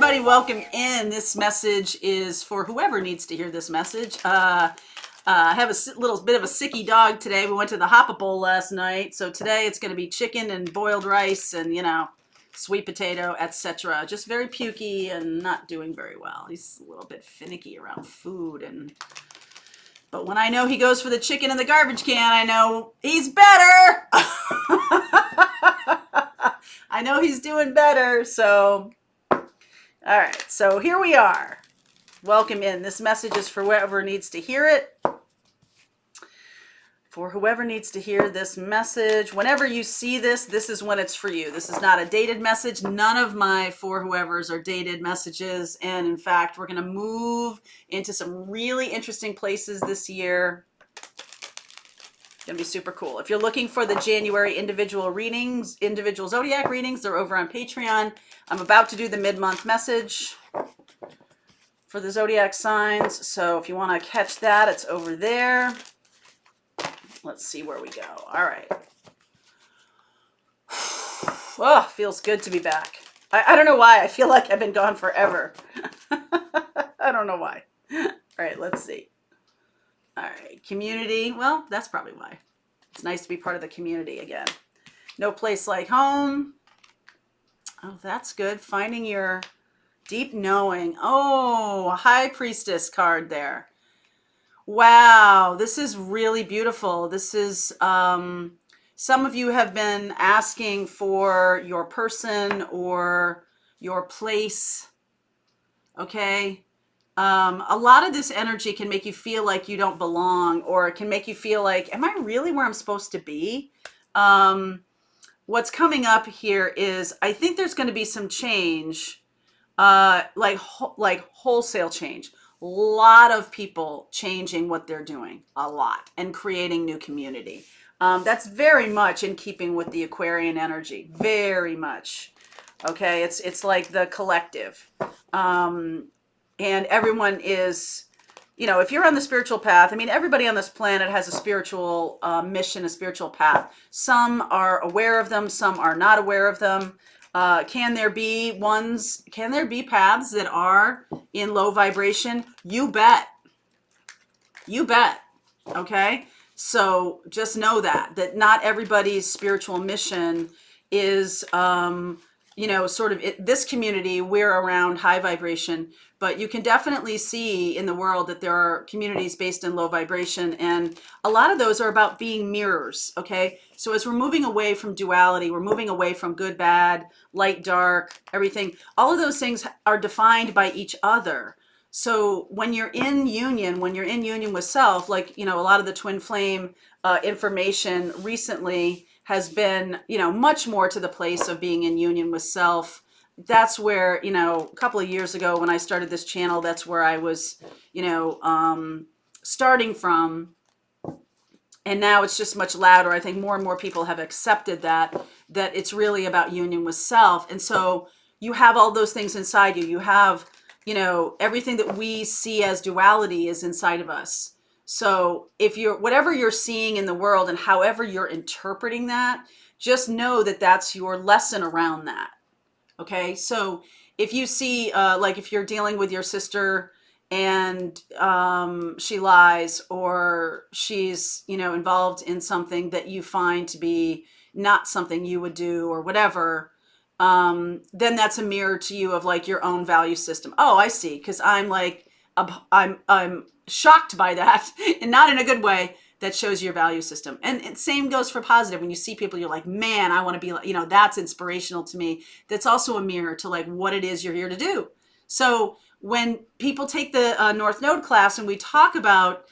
everybody, welcome in. This message is for whoever needs to hear this message. I have a little bit of a sicky dog today. We went to the Hoppa Bowl last night, so today it's going to be chicken and boiled rice and, sweet potato, etc. Just very pukey and not doing very well. He's a little bit finicky around food, but when I know he goes for the chicken in the garbage can, I know he's better. I know he's doing better, so... All right, so here we are. Welcome in. This message is for whoever needs to hear it. For whoever needs to hear this message. Whenever you see this, this is when it's for you. This is not a dated message. None of my for whoever's are dated messages. And in fact, we're going to move into some really interesting places this year. It's going to be super cool. If you're looking for the January individual readings, individual zodiac readings, they're over on Patreon. I'm about to do the mid-month message for the zodiac signs. So if you want to catch that, it's over there. Let's see where we go. All right. Oh, feels good to be back. I don't know why. I feel like I've been gone forever. I don't know why. All right, let's see. All right, community. Well, that's probably why. It's nice to be part of the community again. No place like home. Oh, that's good. Finding your deep knowing. Oh, High Priestess card there. Wow, this is really beautiful. This is, some of you have been asking for your person or your place, okay? A lot of this energy can make you feel like you don't belong, or it can make you feel like, am I really where I'm supposed to be? What's coming up here is, I think there's going to be some change, like wholesale change. A lot of people changing what they're doing, a lot, and creating new community. That's very much in keeping with the Aquarian energy, very much. Okay, it's like the collective. And everyone is, if you're on the spiritual path, everybody on this planet has a spiritual mission, a spiritual path. Some are aware of them, some are not aware of them. Can there be paths that are in low vibration? You bet. You bet. Okay? So just know that not everybody's spiritual mission is, sort of this community, we're around high vibration, but you can definitely see in the world that there are communities based in low vibration, and a lot of those are about being mirrors, okay? So as we're moving away from duality, we're moving away from good, bad, light, dark, everything. All of those things are defined by each other. So when you're in union with self, like, a lot of the twin flame information recently has been, much more to the place of being in union with self. That's where, a couple of years ago when I started this channel, that's where I was, starting from. And now it's just much louder. I think more and more people have accepted that it's really about union with self. And so you have all those things inside you. You have, everything that we see as duality is inside of us. So whatever you're seeing in the world and however you're interpreting that, just know that that's your lesson around that. Okay. So if you see, like if you're dealing with your sister and she lies, or she's, involved in something that you find to be not something you would do or whatever, then that's a mirror to you of like your own value system. Oh, I see. Cause I'm like, I'm shocked by that and not in a good way. That shows your value system. And same goes for positive. When you see people, you're like, man, I want to be like, that's inspirational to me. That's also a mirror to like what it is you're here to do. So when people take the North Node class and we talk about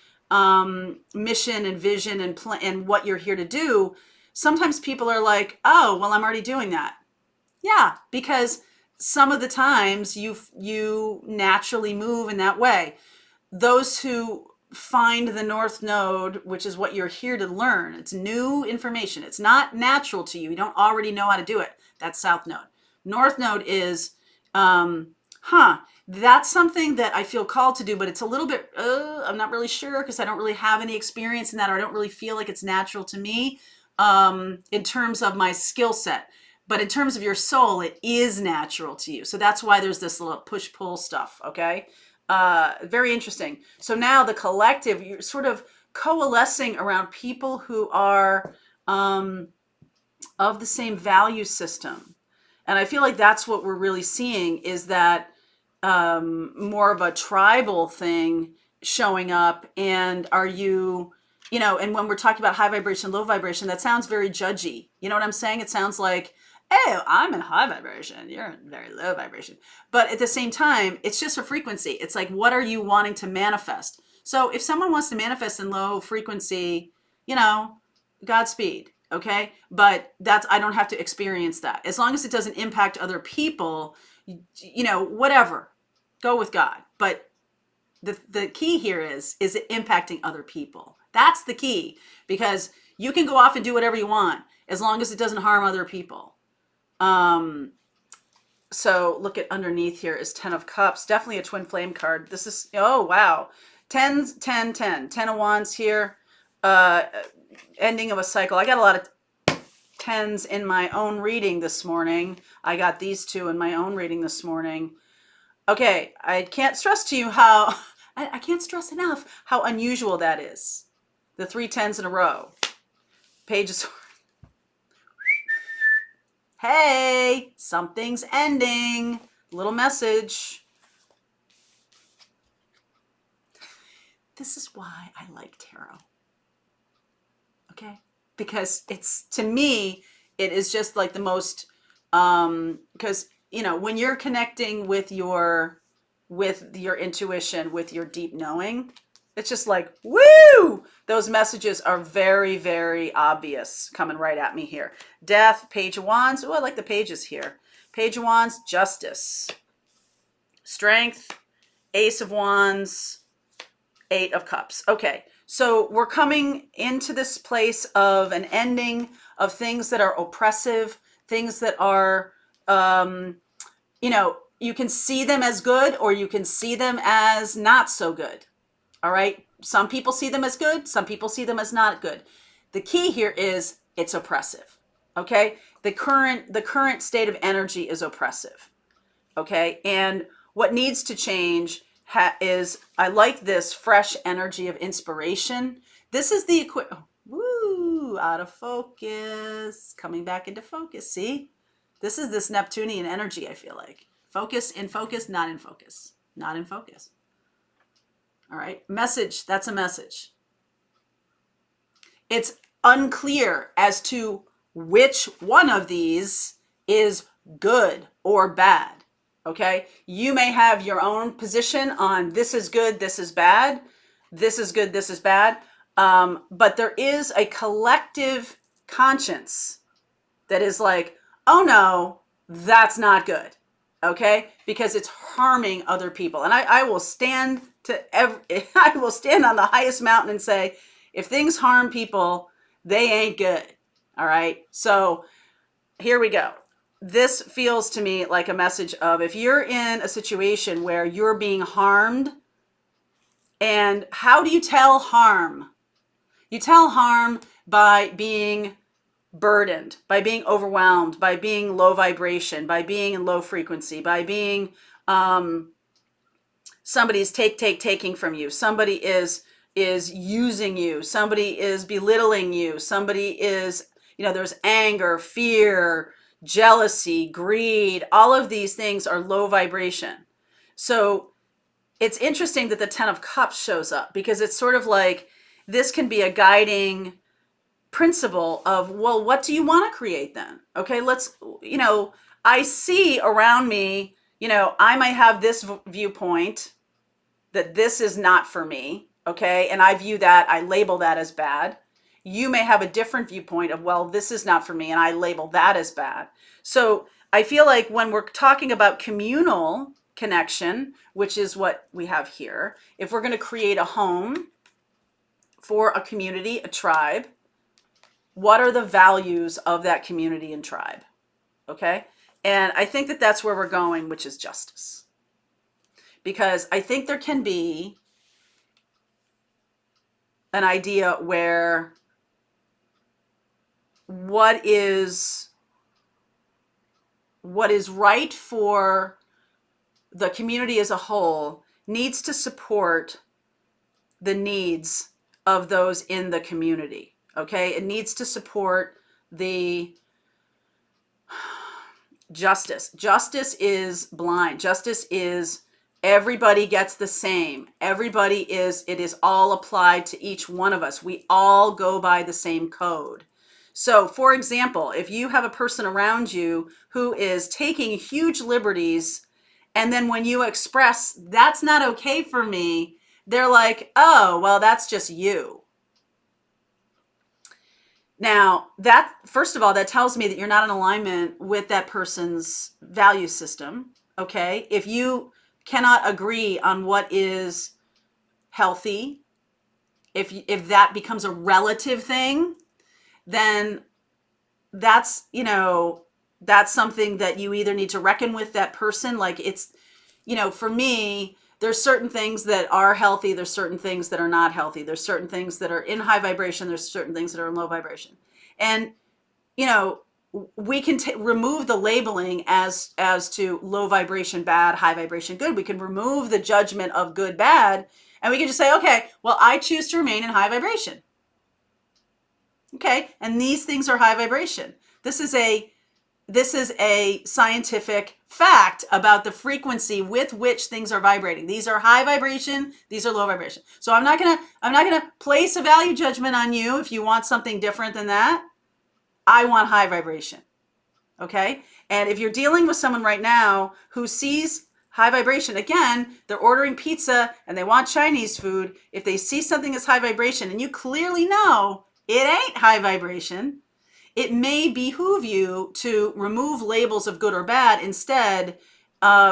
mission and vision and what you're here to do, sometimes people are like, oh, well, I'm already doing that. Yeah, because some of the times you naturally move in that way. Those who find the North Node, which is what you're here to learn, it's new information. It's not natural to you. You don't already know how to do it. That's South Node. North Node is, that's something that I feel called to do, but it's a little bit, I'm not really sure because I don't really have any experience in that, or I don't really feel like it's natural to me in terms of my skill set. But in terms of your soul, it is natural to you. So that's why there's this little push-pull stuff, okay? Very interesting. So now the collective, you're sort of coalescing around people who are of the same value system. And I feel like that's what we're really seeing, is that more of a tribal thing showing up. And are you, and when we're talking about high vibration, low vibration, that sounds very judgy. You know what I'm saying? It sounds like, oh, I'm in high vibration, you're in very low vibration. But at the same time, it's just a frequency. It's like, what are you wanting to manifest? So if someone wants to manifest in low frequency, Godspeed. Okay. But I don't have to experience that. As long as it doesn't impact other people, whatever, go with God. But the key here is it impacting other people? That's the key, because you can go off and do whatever you want as long as it doesn't harm other people. So look at underneath here is 10 of Cups, definitely a twin flame card. This is, oh, wow. 10, 10, 10, 10 of Wands here. Ending of a cycle. I got a lot of 10s in my own reading this morning. I got these two in my own reading this morning. Okay, I can't stress to you how, I can't stress enough how unusual that is. The 3 10s in a row. Pages. Hey, something's ending. Little message. This is why I like tarot. Okay? Because it's, to me, it is just like the most, because, when you're connecting with your intuition, with your deep knowing, it's just like, woo! Those messages are very, very obvious coming right at me here. Death, Page of Wands. Oh, I like the pages here. Page of Wands, Justice. Strength, Ace of Wands, 8 of Cups. Okay, so we're coming into this place of an ending of things that are oppressive, things that are, you can see them as good or you can see them as not so good. All right. Some people see them as good. Some people see them as not good. The key here is it's oppressive. Okay. The current state of energy is oppressive. Okay. And what needs to change is, I like this fresh energy of inspiration. This is the woo, out of focus, coming back into focus. See, this is this Neptunian energy. I feel like focus, in focus, not in focus, not in focus. All right. Message. That's a message. It's unclear as to which one of these is good or bad. Okay. You may have your own position on this is good, this is bad, this is good, this is bad. But there is a collective conscience that is like, oh no, that's not good. Okay. Because it's harming other people. And I will stand I will stand on the highest mountain and say, if things harm people, they ain't good. All right. So here we go. This feels to me like a message of, if you're in a situation where you're being harmed, and how do you tell harm? You tell harm by being burdened, by being overwhelmed, by being low vibration, by being in low frequency, by being somebody's taking from you. Somebody is using you. Somebody is belittling you. Somebody is, there's anger, fear, jealousy, greed. All of these things are low vibration. So it's interesting that the 10 of Cups shows up, because it's sort of like, this can be a guiding principle of, well, what do you want to create then? Okay, let's, I see around me, I might have this viewpoint that this is not for me. Okay. And I view that, I label that as bad. You may have a different viewpoint of, well, this is not for me, and I label that as bad. So I feel like when we're talking about communal connection, which is what we have here, if we're going to create a home for a community, a tribe, what are the values of that community and tribe? Okay. And I think that that's where we're going, which is justice. Because I think there can be an idea where what is what is right for the community as a whole needs to support the needs of those in the community. Okay, it needs to support the justice. Justice is blind. Justice is everybody gets the same. Everybody is, it is all applied to each one of us. We all go by the same code. So, for example, if you have a person around you who is taking huge liberties, and then when you express, that's not okay for me, they're like, oh, well, that's just you. Now, that, first of all, that tells me that you're not in alignment with that person's value system. Okay. If you cannot agree on what is healthy, if that becomes a relative thing, then that's, you know, that's something that you either need to reckon with that person. Like, it's, you know, for me, there's certain things that are healthy. There's certain things that are not healthy. There's certain things that are in high vibration. There's certain things that are in low vibration. And, you know, we can remove the labeling as to low vibration, bad, high vibration, good. We can remove the judgment of good, bad, and we can just say, okay, well, I choose to remain in high vibration. Okay. And these things are high vibration. This is a scientific fact about the frequency with which things are vibrating. These are high vibration. These are low vibration. So I'm not gonna place a value judgment on you if you want something different than that. I want high vibration. Okay. And if you're dealing with someone right now who sees high vibration, again, they're ordering pizza and they want Chinese food. If they see something as high vibration and you clearly know it ain't high vibration, it may behoove you to remove labels of good or bad, instead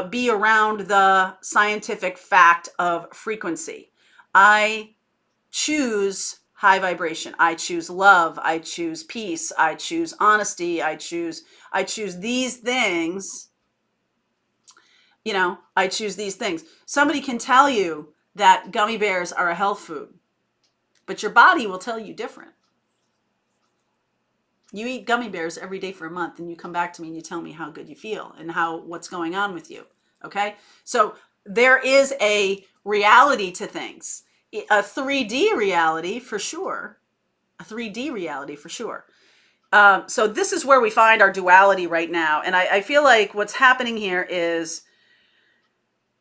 be around the scientific fact of frequency. I choose high vibration. I choose love. I choose peace. I choose honesty. I choose these things. You know, I choose these things. Somebody can tell you that gummy bears are a health food, but your body will tell you different. You eat gummy bears every day for a month and you come back to me and you tell me how good you feel and what's going on with you. Okay. So there is a reality to things, a 3D reality for sure. A 3D reality for sure. So this is where we find our duality right now. And I feel like what's happening here is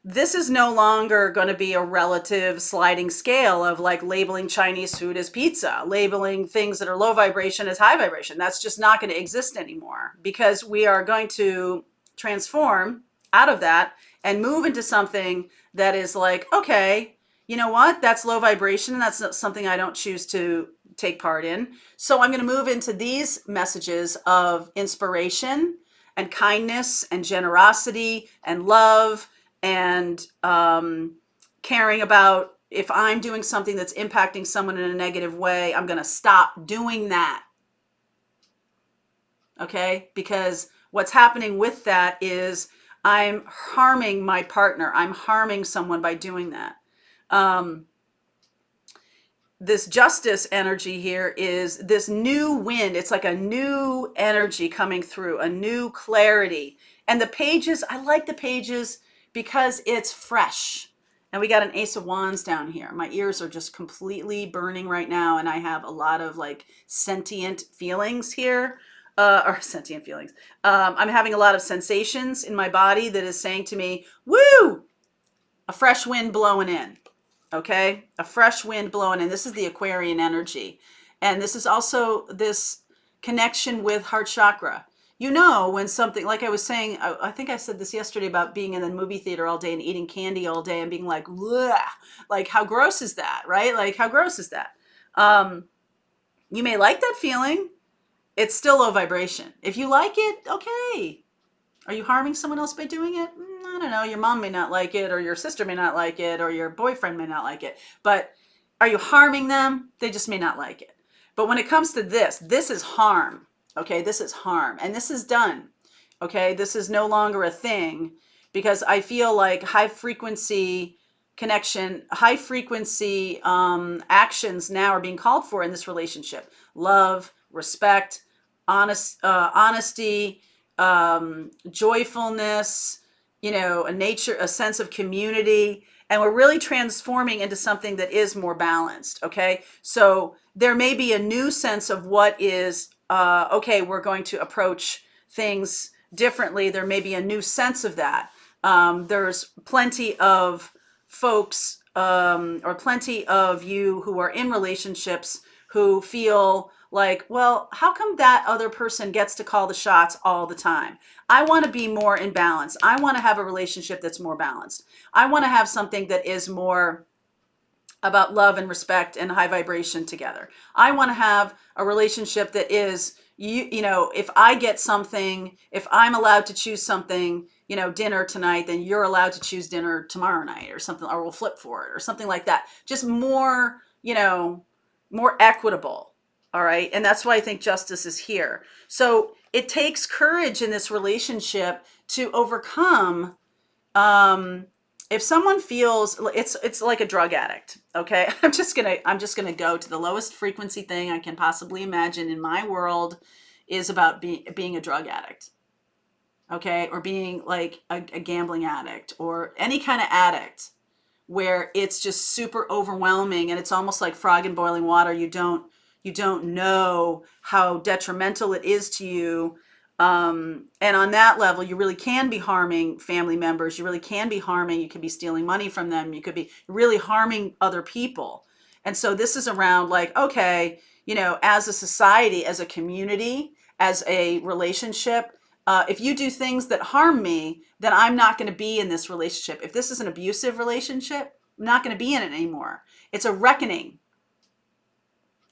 this is no longer going to be a relative sliding scale of like labeling Chinese food as pizza, labeling things that are low vibration as high vibration. That's just not going to exist anymore, because we are going to transform out of that and move into something that is like, okay, you know what? That's low vibration. And that's not something I don't choose to take part in. So I'm going to move into these messages of inspiration and kindness and generosity and love and caring about, if I'm doing something that's impacting someone in a negative way, I'm going to stop doing that. Okay? Because what's happening with that is I'm harming my partner. I'm harming someone by doing that. This justice energy here is this new wind. It's like a new energy coming through, a new clarity. And the pages, I like the pages because it's fresh. And we got an Ace of Wands down here. My ears are just completely burning right now. And I have a lot of like sentient feelings here, or sentient feelings. I'm having a lot of sensations in my body that is saying to me, woo, a fresh wind blowing in. Okay, a fresh wind blowing in. This is the Aquarian energy. And this is also this connection with heart chakra. You know, when something, like I was saying, I think I said this yesterday about being in the movie theater all day and eating candy all day and being like, bleh, like how gross is that, right? Like how gross is that? You may like that feeling. It's still low vibration. If you like it, okay. Are you harming someone else by doing it? I don't know. Your mom may not like it, or your sister may not like it, or your boyfriend may not like it. But are you harming them? They just may not like it. But when it comes to this is harm. Okay, this is harm. And this is done. Okay, this is no longer a thing, because I feel like high frequency connection, high frequency actions now are being called for in this relationship. Love, respect, honesty, joyfulness, a sense of community, and we're really transforming into something that is more balanced. Okay. So there may be a new sense of what is, okay, we're going to approach things differently. There may be a new sense of that. There's plenty of folks, or plenty of you who are in relationships who feel like, well, how come that other person gets to call the shots all the time? I want to be more in balance. I want to have a relationship that's more balanced. I want to have something that is more about love and respect and high vibration together. I want to have a relationship that is, if I get something, if I'm allowed to choose something, dinner tonight, then you're allowed to choose dinner tomorrow night or something, or we'll flip for it or something like that. Just more, more equitable. All right. And that's why I think justice is here. So it takes courage in this relationship to overcome, if someone feels it's like a drug addict. Okay. I'm just gonna go to the lowest frequency thing I can possibly imagine in my world is about being a drug addict. Okay. Or being like a gambling addict or any kind of addict where it's just super overwhelming and it's almost like frog in boiling water. You don't know how detrimental it is to you. And on that level, you really can be harming family members. You really can be you could be stealing money from them. You could be really harming other people. And so this is around like, okay, as a society, as a community, as a relationship, if you do things that harm me, then I'm not going to be in this relationship. If this is an abusive relationship, I'm not going to be in it anymore. It's a reckoning.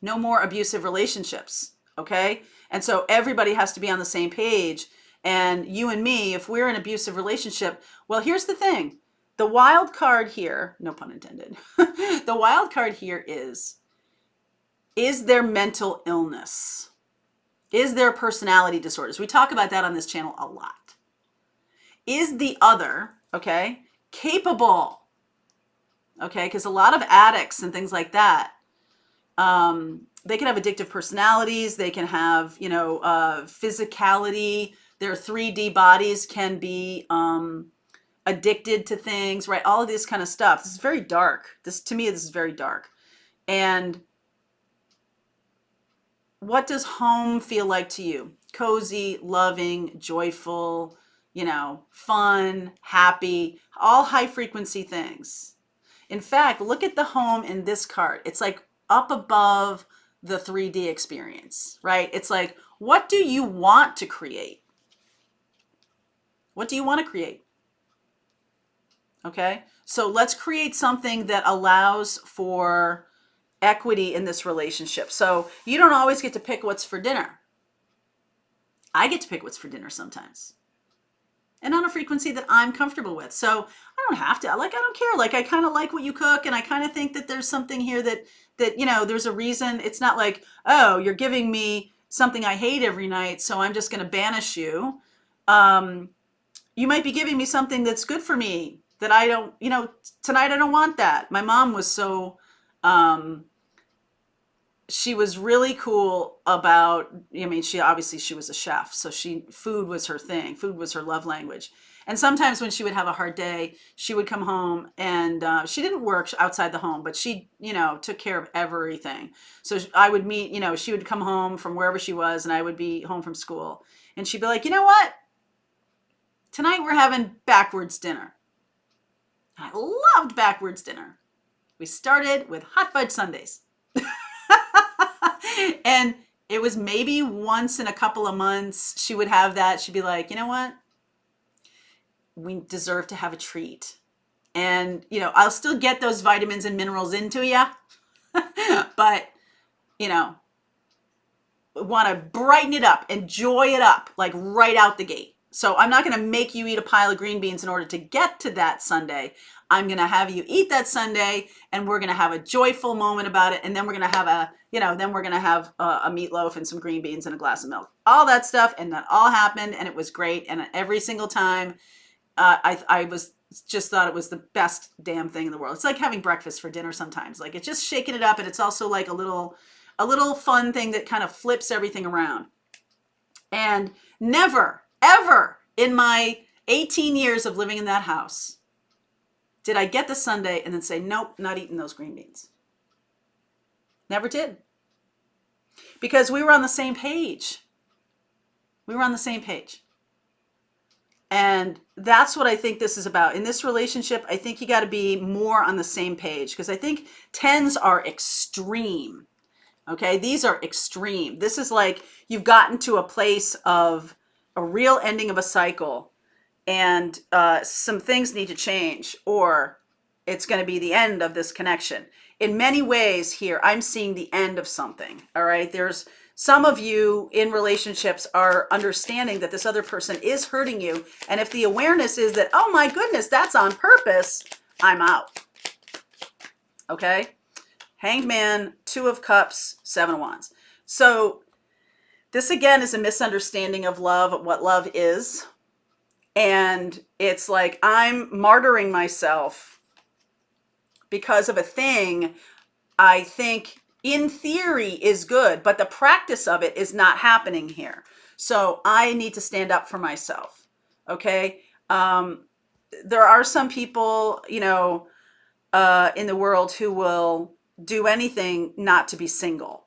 No more abusive relationships. Okay. And so everybody has to be on the same page. And you and me, if we're in an abusive relationship, well, here's the thing. The wild card here, no pun intended, the wild card here is there mental illness? Is there personality disorders? We talk about that on this channel a lot. Is the other, okay, capable? Okay, because a lot of addicts and things like that, they can have addictive personalities. They can have, physicality. Their 3D bodies can be addicted to things, right? All of this kind of stuff. This is very dark. To me, this is very dark. And what does home feel like to you? Cozy, loving, joyful, fun, happy, all high frequency things. In fact, look at the home in this card. It's like up above the 3D experience, right? It's like, what do you want to create? What do you want to create? Okay, so let's create something that allows for equity in this relationship. So you don't always get to pick what's for dinner. I get to pick what's for dinner sometimes. And on a frequency that I'm comfortable with. So I don't have to, I don't care. Like, I kind of like what you cook. And I kind of think that there's something here that, there's a reason. It's not like, oh, you're giving me something I hate every night, so I'm just going to banish you. You might be giving me something that's good for me that I don't, tonight I don't want that. My mom was so, she was really cool about, she was a chef. So food was her thing. Food was her love language. And sometimes when she would have a hard day, she would come home and she didn't work outside the home, but she, took care of everything. So I would meet, she would come home from wherever she was and I would be home from school. And she'd be like, you know what? Tonight we're having backwards dinner. I loved backwards dinner. We started with hot fudge sundaes. And it was maybe once in a couple of months she would have that. She'd be like, you know what? We deserve to have a treat. And, I'll still get those vitamins and minerals into you. But, want to brighten it up, enjoy it up, like right out the gate. So I'm not going to make you eat a pile of green beans in order to get to that sundae. I'm going to have you eat that sundae and we're going to have a joyful moment about it. And then we're going to have a meatloaf and some green beans and a glass of milk, all that stuff. And that all happened and it was great. And every single time I was just thought it was the best damn thing in the world. It's like having breakfast for dinner sometimes. Like, it's just shaking it up. And it's also like a little fun thing that kind of flips everything around. And never, Ever in my 18 years of living in that house did I get the sundae and then say, nope, not eating those green beans. Never did. Because we were on the same page. We were on the same page. And that's what I think this is about. In this relationship, I think you got to be more on the same page, because I think 10s are extreme. Okay, these are extreme. This is like you've gotten to a place of a real ending of a cycle, and some things need to change, or it's going to be the end of this connection. In many ways here, I'm seeing the end of something. All right, there's some of you in relationships are understanding that this other person is hurting you. And if the awareness is that, oh my goodness, that's on purpose, I'm out. Okay? Hanged Man, 2 of Cups, 7 of Wands. So this again is a misunderstanding of love, what love is. And it's like I'm martyring myself because of a thing I think in theory is good, but the practice of it is not happening here. So I need to stand up for myself. Okay. There are some people, in the world who will do anything not to be single.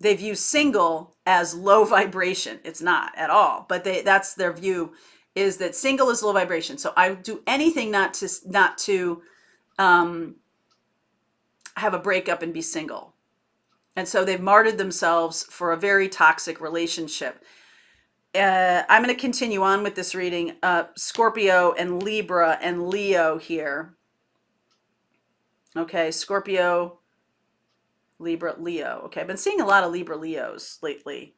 They view single as low vibration. It's not at all, but that's their view, is that single is low vibration. So I do anything not to have a breakup and be single. And so they've martyred themselves for a very toxic relationship. I'm going to continue on with this reading. Scorpio and Libra and Leo here. Okay, Scorpio, Libra, Leo. Okay, I've been seeing a lot of Libra Leos lately.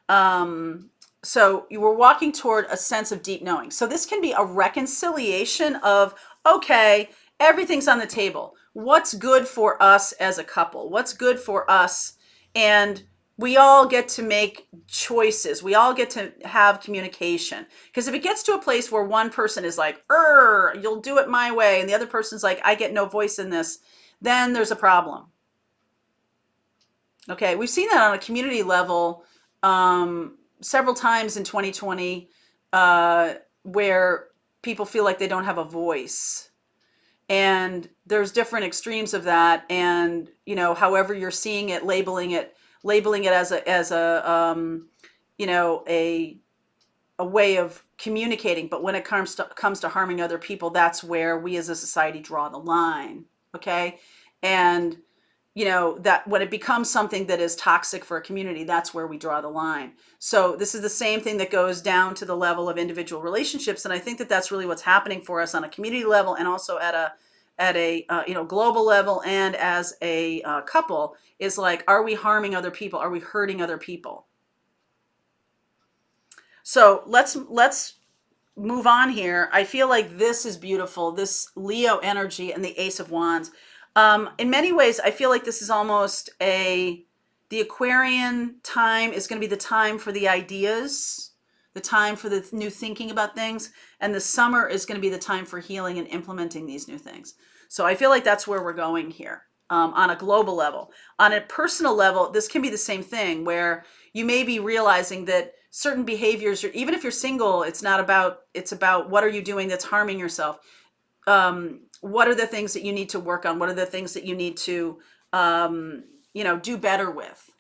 So you were walking toward a sense of deep knowing. So this can be a reconciliation of, okay, everything's on the table. What's good for us as a couple? What's good for us? And we all get to make choices. We all get to have communication. Because if it gets to a place where one person is like, you'll do it my way, and the other person's like, I get no voice in this, then there's a problem. Okay, we've seen that on a community level several times in 2020, where people feel like they don't have a voice. And there's different extremes of that. And, however you're seeing it, labeling it as a way of communicating. But when it comes to harming other people, that's where we as a society draw the line. Okay. And, that when it becomes something that is toxic for a community, that's where we draw the line. So this is the same thing that goes down to the level of individual relationships. And I think that that's really what's happening for us on a community level, and also at a global level, and as a couple, is like, are we harming other people? Are we hurting other people? So let's move on here. I feel like this is beautiful, this Leo energy and the Ace of Wands. In many ways, I feel like this is almost the Aquarian time is going to be the time for the ideas, the time for the new thinking about things. And the summer is going to be the time for healing and implementing these new things. So I feel like that's where we're going here on a global level. On a personal level, this can be the same thing, where you may be realizing that certain behaviors, even if you're single, it's about what are you doing that's harming yourself? What are the things that you need to work on? What are the things that you need to, do better with?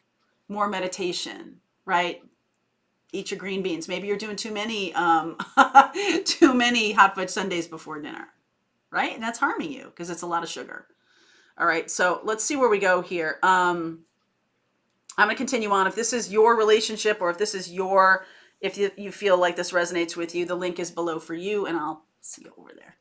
More meditation, right? Eat your green beans. Maybe you're doing too many too many hot fudge sundaes before dinner, right? And that's harming you because it's a lot of sugar. All right, so let's see where we go here. I'm going to continue on. If this is your relationship, or if you feel like this resonates with you, the link is below for you, and I'll see you over there.